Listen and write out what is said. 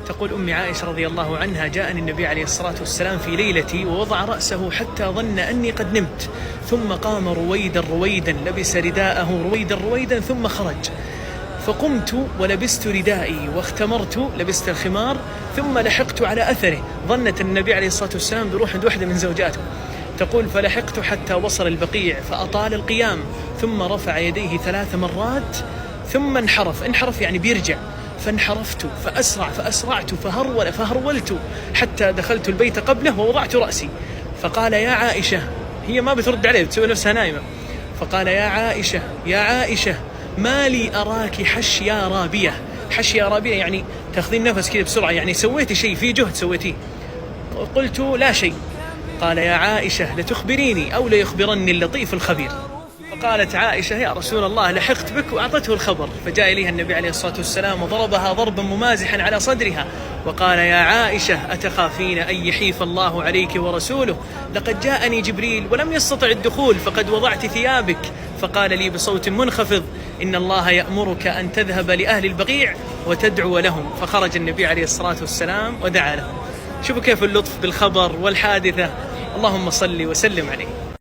تقول أم عائشة رضي الله عنها: جاءني النبي عليه الصلاة والسلام في ليلتي ووضع رأسه حتى ظن أني قد نمت، ثم قام رويدا رويدا، لبس رداءه رويدا رويدا ثم خرج، فقمت ولبست ردائي واختمرت، لبست الخمار، ثم لحقت على أثره. ظنت النبي عليه الصلاة والسلام بروح عند واحدة من زوجاته. تقول: فلحقت حتى وصل البقيع فأطال القيام، ثم رفع يديه 3 مرات ثم انحرف يعني بيرجع، فانحرفت فأسرعت فهرولت حتى دخلت البيت قبله ووضعت رأسي، فقال: يا عائشة. هي ما بترد عليه، بتسوي نفسها نايمة. فقال: يا عائشة يا عائشة، ما لي أراك حشيا رابية. حشيا رابية يعني تاخذين نفس كذا بسرعة، يعني سويتي شيء، في جهد سويتيه. قلت: لا شيء. قال: يا عائشة لتخبريني أو ليخبرني اللطيف الخبير. فقالت عائشة: يا رسول الله لحقت بك، وأعطته الخبر. فجاء إليها النبي عليه الصلاة والسلام وضربها ضربا ممازحا على صدرها وقال: يا عائشة أتخافين أن يحيف الله عليك ورسوله؟ لقد جاءني جبريل ولم يستطع الدخول، فقد وضعت ثيابك. فقال لي بصوت منخفض: إن الله يأمرك أن تذهب لأهل البقيع وتدعو لهم. فخرج النبي عليه الصلاة والسلام ودعا لهم. شوفوا كيف اللطف بالخبر والحادثة. اللهم صل وسلم عليه.